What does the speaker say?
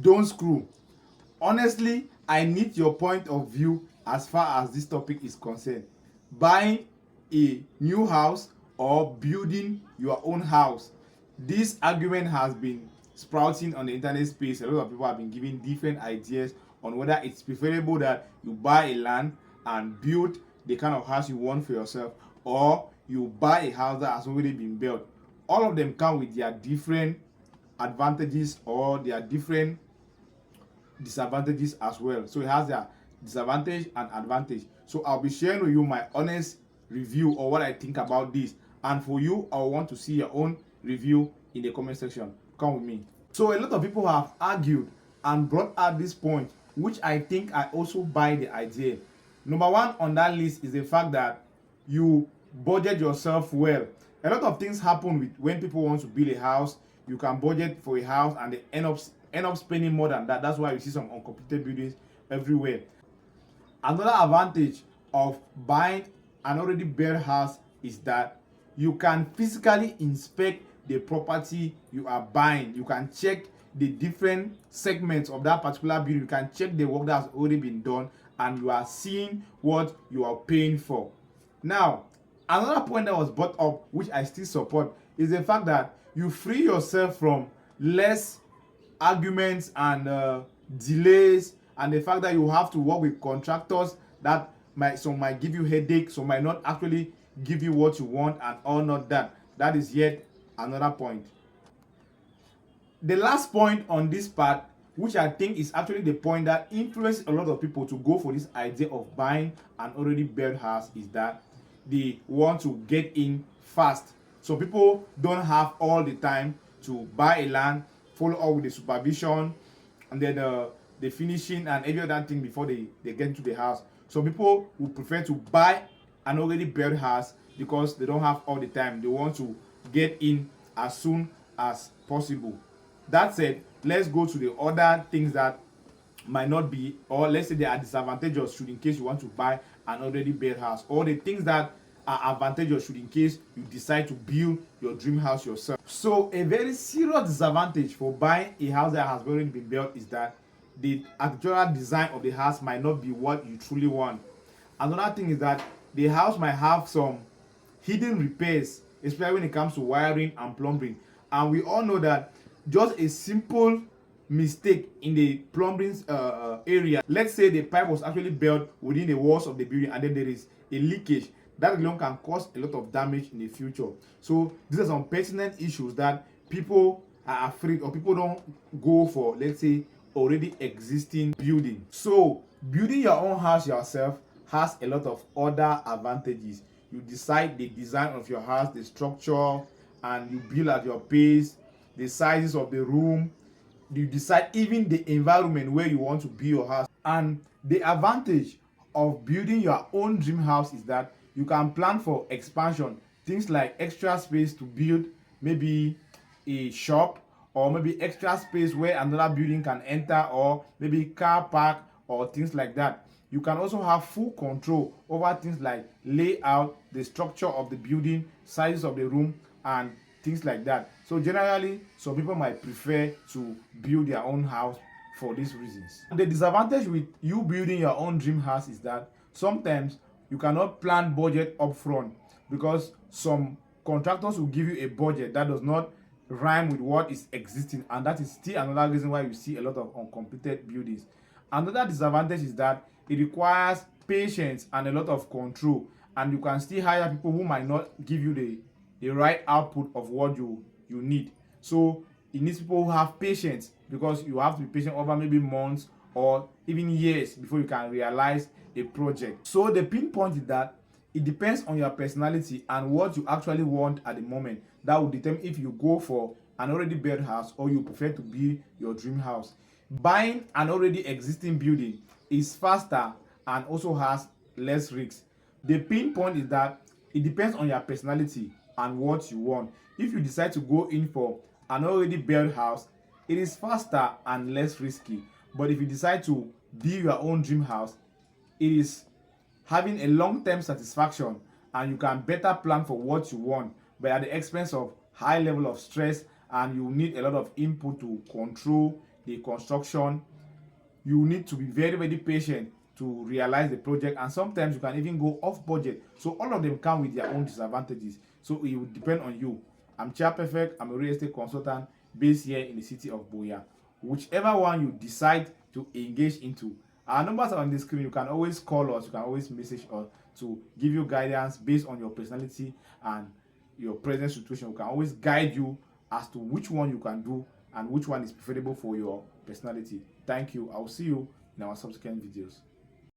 don't screw. Honestly, I need your point of view as far as this topic is concerned. Buying a new house or building your own house. This argument has been sprouting on the internet space. A lot of people have been giving different ideas on whether it's preferable that you buy a land and build the kind of house you want for yourself, or you buy a house that has already been built. All of them come with their different advantages or their different disadvantages as well. So it has their disadvantage and advantage. So I'll be sharing with you my honest review or what I think about this. And for you, I want to see your own review in the comment section. Come with me. So a lot of people have argued and brought out this point, which I think I also buy the idea. Number one on that list is the fact that you budget yourself well. A lot of things happen with when people want to build a house. You can budget for a house and they end up spending more than that. That's why you see some uncompleted buildings everywhere. Another advantage of buying an already built house is that you can physically inspect the property you are buying. You can check the different segments of that particular building. You can check the work that has already been done, and you are seeing what you are paying for. Now, another point that was brought up, which I still support, is the fact that you free yourself from less arguments and delays, and the fact that you have to work with contractors that might give you headache, some might not actually give you what you want, and all not that. That is yet another point. The last point on this part, which I think is actually the point that influences a lot of people to go for this idea of buying an already built house, is that they want to get in fast. So people don't have all the time to buy a land, follow up with the supervision, and then the finishing and every other thing before they get into the house. So people would prefer to buy an already built house because they don't have all the time. They want to get in as soon as possible. That said, let's go to the other things that might not be, or let's say they are disadvantageous should in case you want to buy an already built house, or the things that are advantageous should in case you decide to build your dream house yourself. So a very serious disadvantage for buying a house that has already been built is that the architectural design of the house might not be what you truly want. Another thing is that the house might have some hidden repairs, especially when it comes to wiring and plumbing. And we all know that just a simple mistake in the plumbing area, let's say the pipe was actually built within the walls of the building and then there is a leakage, that alone can cause a lot of damage in the future. So these are some pertinent issues that people are afraid, or people don't go for, let's say, already existing building. So building your own house yourself has a lot of other advantages. You decide the design of your house, the structure, and you build at your pace, the sizes of the room. You decide even the environment where you want to build your house. And the advantage of building your own dream house is that you can plan for expansion, things like extra space to build maybe a shop, or maybe extra space where another building can enter, or maybe car park or things like that. You can also have full control over things like layout, the structure of the building, sizes of the room, and things like that. So generally, some people might prefer to build their own house for these reasons. The disadvantage with you building your own dream house is that sometimes you cannot plan budget upfront, because some contractors will give you a budget that does not rhyme with what is existing, and that is still another reason why you see a lot of uncompleted buildings. Another disadvantage is that it requires patience and a lot of control, and you can still hire people who might not give you the right output of what you need. So it needs people who have patience, because you have to be patient over maybe months or even years before you can realize a project. So the pinpoint is that it depends on your personality and what you actually want at the moment. That will determine if you go for an already built house or you prefer to build your dream house. Buying an already existing building is faster and also has less risks. The pinpoint is that it depends on your personality and what you want. If you decide to go in for an already built house, it is faster and less risky. But if you decide to build your own dream house, it is having a long-term satisfaction, and you can better plan for what you want, but at the expense of high level of stress, and you need a lot of input to control the construction. You need to be very, very patient to realize the project, and sometimes you can even go off budget. So all of them come with their own disadvantages, so it will depend on you. I'm Chia Perfect. I'm a real estate consultant based here in the city of Buea. Whichever one you decide to engage into, our numbers are on the screen. You can always call us, you can always message us to give you guidance based on your personality and your present situation. We can always guide you as to which one you can do and which one is preferable for your personality. Thank you. I will see you in our subsequent videos.